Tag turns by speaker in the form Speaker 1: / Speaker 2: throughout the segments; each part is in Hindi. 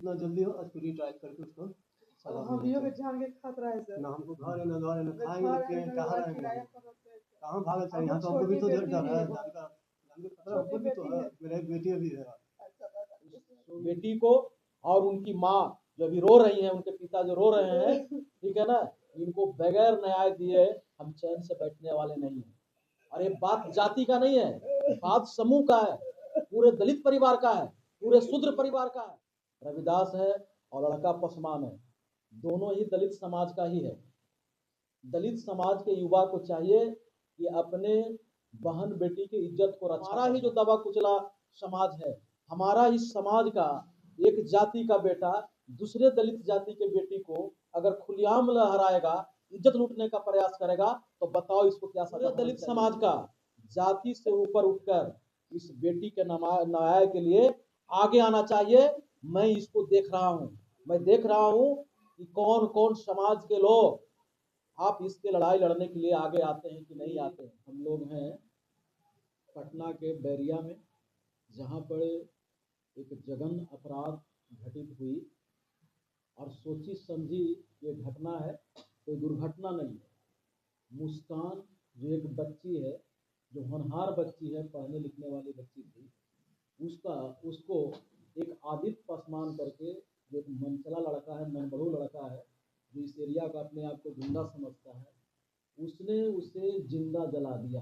Speaker 1: जितना जल्दी हो आज पूरी ट्राई करके उसको सजा
Speaker 2: हम
Speaker 1: देना
Speaker 2: भी जान के खतरा है सर।
Speaker 1: ना हमको घर है ना द्वार है ना खाएंगे
Speaker 2: घर
Speaker 1: ना
Speaker 2: है,
Speaker 1: पिएंगे
Speaker 2: ना
Speaker 1: कहाँ
Speaker 2: द्वार,
Speaker 1: रहेंगे
Speaker 2: किराया
Speaker 1: हम?
Speaker 2: पर रहते हैं।
Speaker 1: कहाँ भागल चले
Speaker 2: अब
Speaker 1: यहाँ तो हमको भी
Speaker 2: छोटी
Speaker 1: तो डर
Speaker 2: बेटी
Speaker 1: डर है
Speaker 2: है।
Speaker 1: जान का खतरा हमको
Speaker 2: छोटी
Speaker 1: भी तो
Speaker 2: बेटी
Speaker 1: है
Speaker 2: है।
Speaker 1: मेरा एक बेटी भी है।
Speaker 3: बेटी को और उनकी माँ जो अभी रो रही हैं, उनके पिता जो रो रहे हैं, ठीक है ना, इनको बगैर न्याय दिए हम चैन से बैठने वाले नहीं हैं। और ये बात जाति का नहीं है, बात समूह का है, पूरे दलित परिवार का है, पूरे शूद्र परिवार का है। रविदास है और लड़का पासवान है, दोनों ही दलित समाज का ही है। दलित समाज के युवा को चाहिए कि अपने बहन बेटी की इज्जत को रक्षा। हमारा ही जो दबा कुचला समाज है, हमारा इस समाज का एक जाति का बेटा दूसरे दलित जाति के बेटी को अगर खुलेआम लहराएगा, इज्जत लूटने का प्रयास करेगा, तो बताओ इसको क्या सजा। दलित समाज का जाति से ऊपर उठकर इस बेटी के न्याय के लिए आगे आना चाहिए। मैं इसको देख रहा हूँ, मैं देख रहा हूँ कि कौन कौन समाज के लोग आप इसके लड़ाई लड़ने के लिए आगे आते हैं कि नहीं आते हैं। हम लोग हैं पटना के बैरिया में, जहाँ पर एक जघन्य अपराध घटित हुई और सोची समझी ये घटना है, कोई दुर्घटना नहीं है। मुस्कान जो एक बच्ची है, जो होनहार बच्ची है, पढ़ने लिखने वाली बच्ची थी, उसको एक आदित्य पासवान करके जो एक मनचला लड़का है, मनबड़ू लड़का है, जो इस एरिया का अपने आप को गुंडा समझता है, उसने उसे जिंदा जला दिया।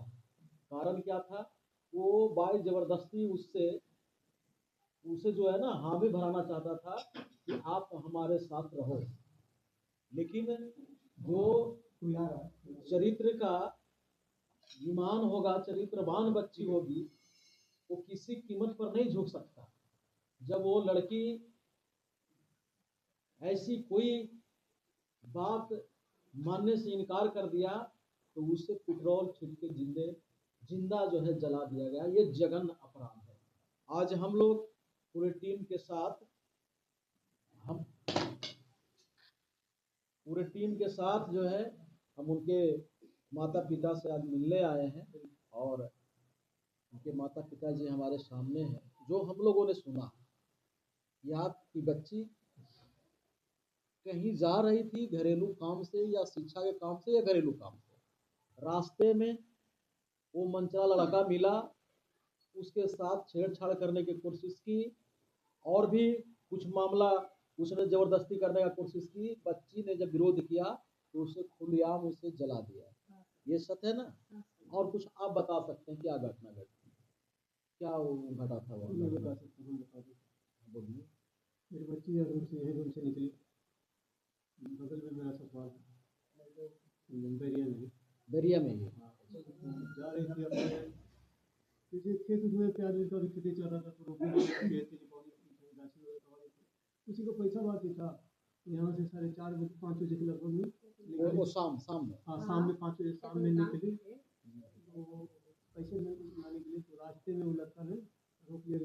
Speaker 3: कारण क्या था? वो बाय जबरदस्ती उसे जो है ना हामी भराना चाहता था कि आप हमारे साथ रहो, लेकिन जो चरित्र का ईमान होगा, चरित्रवान बच्ची होगी, वो किसी कीमत पर नहीं झुक सकता। जब वो लड़की ऐसी कोई बात मानने से इनकार कर दिया, तो उसे पेट्रोल छिड़क के जिंदा जो है जला दिया गया। ये जघन्य अपराध है। आज हम लोग पूरे टीम के साथ जो है हम उनके माता पिता से आज मिलने आए हैं, और उनके माता पिता जी हमारे सामने हैं। जो हम लोगों ने सुना कि आपकी बच्ची कहीं जा रही थी घरेलू काम से या शिक्षा के काम से या घरेलू काम से, रास्ते में वो मनचला लड़का मिला, उसके साथ छेड़छाड़ करने की कोशिश की, और भी कुछ मामला उसने जबरदस्ती करने का कोशिश की। बच्ची ने जब विरोध किया तो उसे खुलेआम उसे जला दिया। ये सत्य है ना? और कुछ आप बता सकते हैं क्या घटना घटी, क्या वो घटा था? वो
Speaker 1: मैं बता सकता हूँ, बता दो।
Speaker 3: बोलिए।
Speaker 1: मेरी बच्ची रूम से निकली, बगल में मेरा ससुराल
Speaker 3: बैरिया में ही
Speaker 1: जा रही थी अपने किसी खेत में, प्याज का खेती चल रहा था, तो रोकने उसी को पैसा बाकी था। यहाँ से 4:30 बजे 5 बजे के लगभग में
Speaker 3: वो शाम में
Speaker 1: शाम में 5 बजे शाम में निकली। वो पैसे लाने के लिए तो रास्ते में वो लड़का ने रोक लिया।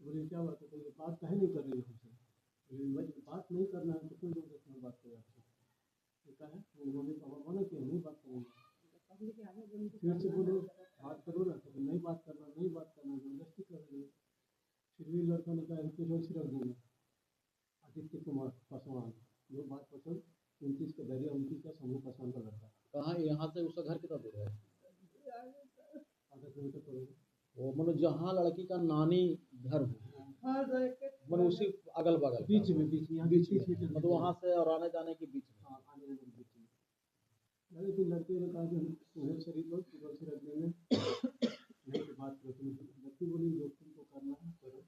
Speaker 1: बोले क्या बात है, कोई बात कहीं नहीं कर रही है हमसे? बात नहीं करना है तो क्यों जबरदस्ती बात करें आपसे? क्या है मम्मी पापा बोला कि नहीं बात करेंगे। फिर से बोले बात करो ना, तो नहीं बात करना जबरदस्ती कर रही है। फिर भी लड़का ने कहा कि रोज रख देना। आदित्य कुमार पासवान, जो बात पसंद 29 का बैरिया 29 का समूह पासवान का लड़का।
Speaker 3: कहाँ यहाँ से उसका घर कितना दूर है?
Speaker 1: आधा किलोमीटर पड़ेगा।
Speaker 3: वो मतलब जहाँ लड़की का नानी घर हो, मतलब उसी अगल बगल
Speaker 1: बीच में
Speaker 3: मतलब वहाँ से और आने जाने के बीच में।
Speaker 1: आने जाने के बीच में लड़के ने कहा कि तुम्हें शरीर लोग पेट्रोल से रख देंगे, नहीं तो बात करो। लड़की बोली जो तुमको करना है करो।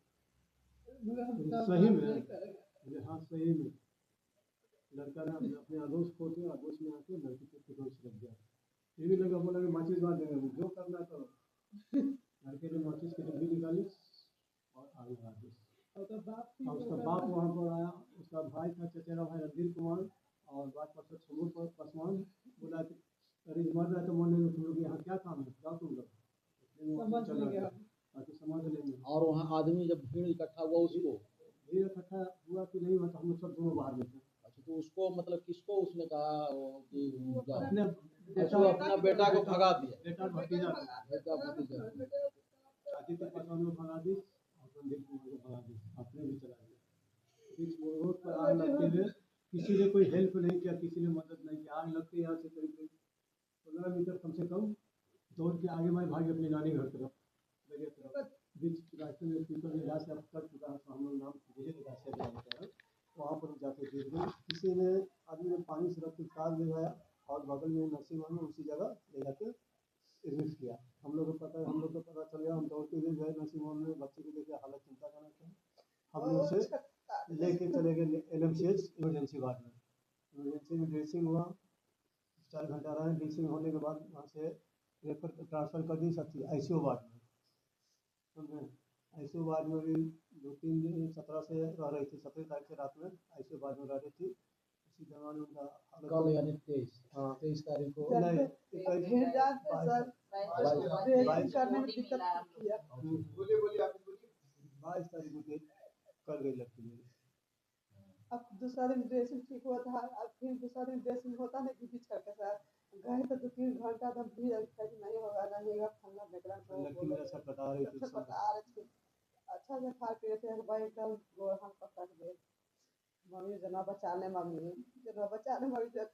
Speaker 1: सही में, हाँ सही में लड़का ने अपने आगोश खोते, आगोश में आके लड़की को पेट्रोल से रख दिया। फिर भी लड़का बोला कि माचिस बांध देंगे, जो करना करो। लड़के ने माचिस की डब्बी निकाली और आग लगा दी। उसका बाप वहाँ पर आया, उसका भाई था, चचेरा भाई रणधीर कुमार, और बात पर समूह पासवान बोला कि अरे मर रहा है तो मरने में, तुम लोग यहाँ क्या काम है, जाओ तुम लोग समझ लेंगे।
Speaker 3: और वहाँ आदमी जब भीड़ इकट्ठा हुआ, उसको
Speaker 1: भीड़ इकट्ठा हुआ कि नहीं हुआ, तो हम लोग सब दोनों बाहर में थे।
Speaker 3: अच्छा, तो उसको मतलब किसको उसने कहा कि
Speaker 1: अपना
Speaker 3: बेटा को भगा दिया?
Speaker 1: बेटा भतीजा
Speaker 3: आदित्य
Speaker 1: पासवान को भगा दी और रणधीर कुमार को भगा दी, अपने भी चला गया। बीच रोड पर आग लगते हुए किसी ने कोई हेल्प नहीं किया, किसी ने मदद नहीं की। आग लगते यहाँ से करीब 15 मीटर कम से कम दौड़ के आगे मैं भागी अपनी नानी घर तरफ, मेरे तरफ। बीच रास्ते में पीपल निगाह से अब कर चुका है, तो हम लोग नाम मुझे निगाह से जानते हैं। वहाँ पर जाके देख गए, किसी ने आदमी ने पानी से रख के कार दिलवाया और बगल में नर्सिंग होम में उसी जगह ले जाके एडमिट किया। हम लोग को पता चल गया, हम दौड़ते हुए गए नर्सिंग होम में, बच्चे को देखे हालत चिंताजनक है। हम लोग उसे लेके चले गए एनएमसीएच इमरजेंसी वार्ड में। इमरजेंसी में ड्रेसिंग हुआ, 4 घंटा रहे। ड्रेसिंग होने के बाद वहाँ से रेफर ट्रांसफ़र कर दी सब चीज़ आईसीयू वार्ड में। समझे, आईसीयू वार्ड में भी 2-3 दिन 17 से रह रही थी, 17 तारीख से रात में आईसीयू वार्ड में रह रही थी। इसी दौरान उनका
Speaker 3: कल यानी 23
Speaker 1: हाँ
Speaker 3: 23 तारीख को
Speaker 1: नहीं 22 तारीख को डेथ कर गई लड़की मेरी।
Speaker 2: अब दूसरा दिन ड्रेसिंग ठीक हुआ था, अब फिर दूसरा दिन ड्रेसिंग होता नहीं कि बीच करके सर गए तो 2-3 घंटा तक भी नहीं होगा फलना बेकरा
Speaker 1: लड़की मेरा सब बता रही थी, सब
Speaker 2: बता रहे थे। अच्छा से खा पी थे भाई एकदम गोड़ हाथ पकड़ दे मम्मी जना बचाने मम्मी से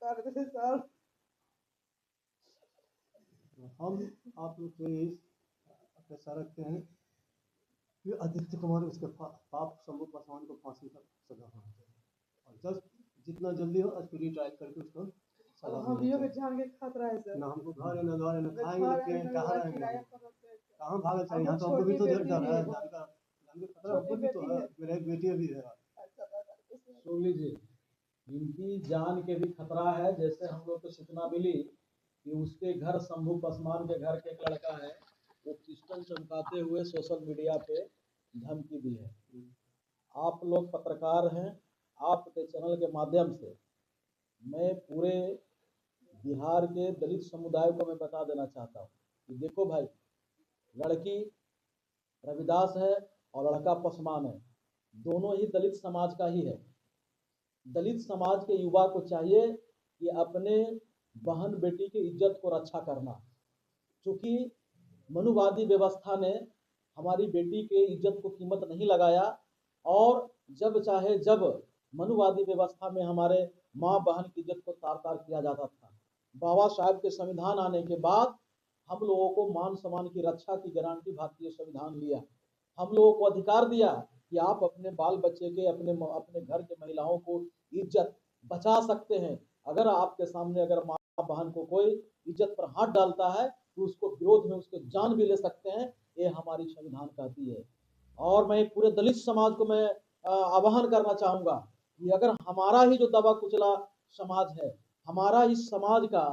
Speaker 2: कर दे सर।
Speaker 1: हम आप लोग से अपेक्षा रखते हैं कि आदित्य कुमार उसके पाप शंभू पासवान को फांसी का सजा होना चाहिए, और जस्ट जितना जल्दी हो आज पूरी ट्रायल करके उसको सजा
Speaker 2: हम
Speaker 1: मिलनी
Speaker 2: भी
Speaker 1: चाहिए।
Speaker 2: जान के खतरा है सर।
Speaker 1: ना हमको घर है, ना द्वार है, ना खाएंगे पिएंगे, कहाँ रहेंगे, कहाँ भागना चाहिए। यहाँ तो
Speaker 2: हमको
Speaker 1: हमको भी तो
Speaker 2: छोटी
Speaker 1: डर है,
Speaker 2: बेटी
Speaker 1: जान के खतरा हमको भी तो है, मेरा एक बेटी भी है।
Speaker 3: सुन लीजिए, इनकी जान के भी खतरा है। जैसे हम लोग को सूचना मिली कि उसके घर शंभू पासवान के घर के एक लड़का है, वो पिस्टल चमकाते हुए सोशल मीडिया पे धमकी दी है। आप लोग पत्रकार हैं, आपके चैनल के माध्यम से मैं पूरे बिहार के दलित समुदाय को मैं बता देना चाहता हूँ कि देखो भाई, लड़की रविदास है और लड़का पासवान है, दोनों ही दलित समाज का ही है। दलित समाज के युवा को चाहिए कि अपने बहन बेटी की इज्जत को रक्षा करना, क्योंकि मनुवादी व्यवस्था ने हमारी बेटी के इज्जत को कीमत नहीं लगाया, और जब चाहे जब मनुवादी व्यवस्था में हमारे माँ बहन की इज्जत को तार तार किया जाता था। बाबा साहब के संविधान आने के बाद हम लोगों को मान सम्मान की रक्षा की गारंटी भारतीय संविधान लिया। हम लोगों को अधिकार दिया कि आप अपने बाल बच्चे के अपने घर के महिलाओं को इज्जत बचा सकते हैं। अगर आपके सामने अगर माँ बहन को कोई इज्जत पर हाथ डालता है तो उसको विरोध में उसको जान भी ले सकते हैं, ये हमारी संविधान कहती है। और मैं पूरे दलित समाज को मैं आह्वान करना चाहूँगा कि अगर हमारा ही जो दबा कुचला समाज है, हमारा इस समाज का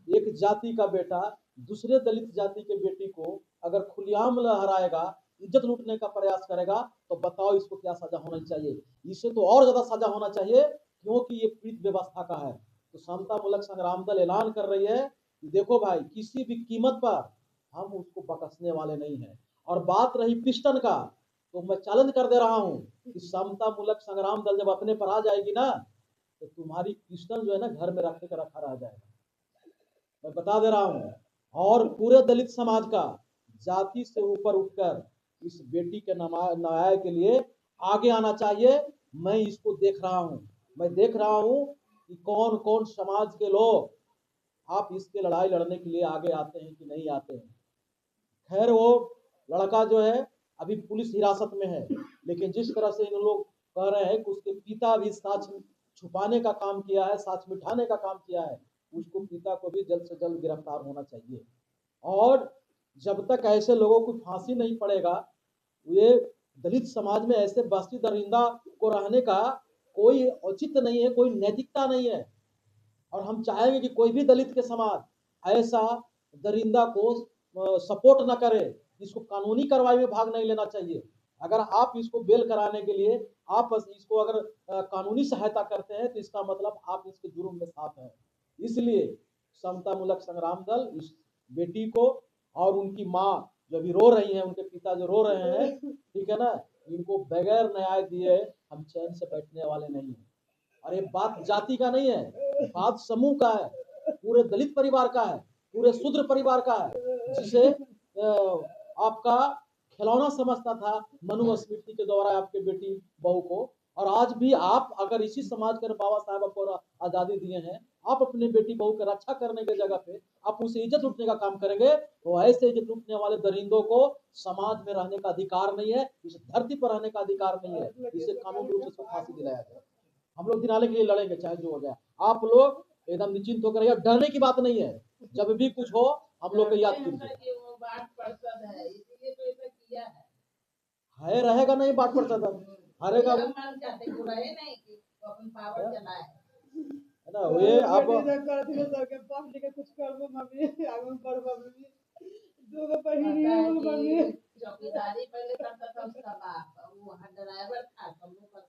Speaker 3: एक जाति का बेटा दूसरे दलित जाति के बेटी को अगर खुलेआम लहराएगा, इज्जत लूटने का प्रयास करेगा, तो बताओ इसको क्या सजा होना चाहिए। इससे तो और ज्यादा सजा होना चाहिए, क्योंकि ये पीड़ित व्यवस्था का है। तो समता मूलक संग्राम दल ऐलान कर रही है कि देखो भाई, किसी भी कीमत पर हम उसको बख्शने वाले नहीं हैं। और बात रही पिस्टन का, तो मैं चैलेंज कर दे रहा हूँ कि समता मूलक संग्राम दल जब अपने पर आ जाएगी ना, तो तुम्हारी पिस्टल जो है ना घर में रखे का रखा रह जाएगा, मैं बता दे रहा हूँ। और पूरे दलित समाज का जाति से ऊपर उठकर इस बेटी के न्याय के लिए आगे आना चाहिए। मैं इसको देख रहा हूँ, मैं देख रहा हूँ कि कौन कौन समाज के लोग आप इसके लड़ाई लड़ने के लिए आगे आते हैं कि नहीं आते हैं। खैर, वो लड़का जो है अभी पुलिस हिरासत में है, लेकिन जिस तरह से इन लोग कह रहे हैं कि उसके पिता भी साक्ष्य छुपाने का काम किया है, साक्ष्य मिटाने का काम किया है, उसको पिता को भी जल्द से जल्द गिरफ्तार होना चाहिए। और जब तक ऐसे लोगों को फांसी नहीं पड़ेगा, ये दलित समाज में ऐसे बस्ती दरिंदा को रहने का कोई औचित्य नहीं है, कोई नैतिकता नहीं है। और हम चाहेंगे कि कोई भी दलित के समाज ऐसा दरिंदा को सपोर्ट न करे, इसको कानूनी कार्रवाई में भाग नहीं लेना चाहिए। अगर आप इसको बेल कराने के लिए आप इसको अगर कानूनी सहायता करते हैं, तो इसका मतलब आप इसके जुर्म में साथ हैं। इसलिए समता मूलक संग्राम दल इस बेटी को और उनकी माँ जो अभी रो रही है, उनके पिता जो रो रहे हैं, ठीक है ना, इनको बगैर न्याय दिए हम चैन से बैठने वाले नहीं हैं। और ये बात जाति का नहीं है, बात समूह का है, पूरे दलित परिवार का है, पूरे शूद्र परिवार का है, जिसे आपका खिलौना समझता था मनुस्मृति के द्वारा आपके बेटी बहू को, और आज भी आप अगर इसी समाज के बाबा साहब आपको आजादी दिए हैं, आप अपने बेटी बहू की रक्षा करने की जगह पे आप उसे इज्जत लूटने का काम करेंगे, तो ऐसे इज्जत लूटने वाले दरिंदों को समाज में रहने का अधिकार नहीं है, इस धरती पर रहने का अधिकार नहीं है। इसे कानूनी रूप से फांसी दिलाया जाए। हम लोग दिलाने के लिए लड़ेंगे, चाहे जो हो जाए। आप लोग एकदम निश्चिंत होकर रहिए, डरने की बात नहीं है। जब भी कुछ हो हम लोग को याद कीजिए।
Speaker 4: वो बात पड़ता है, इसीलिए तो ऐसा किया
Speaker 3: है रहेगा नहीं बात पर सदन हारेगा वो,
Speaker 4: हम चाहते वो रहे नहीं कि वो अपन पावर चलाए।
Speaker 3: है ना। ये अब
Speaker 2: कर दिए सर के पढ़ लिख के कुछ करबो मम्मी आगे में पढ़बो मम्मी दो गो
Speaker 4: पता
Speaker 2: बहिनी
Speaker 4: है
Speaker 2: हो मम्मी
Speaker 4: कि चौकीदारी पहले करता था उसका बाप, वो वहाँ ड्राइवर था, कम लोग का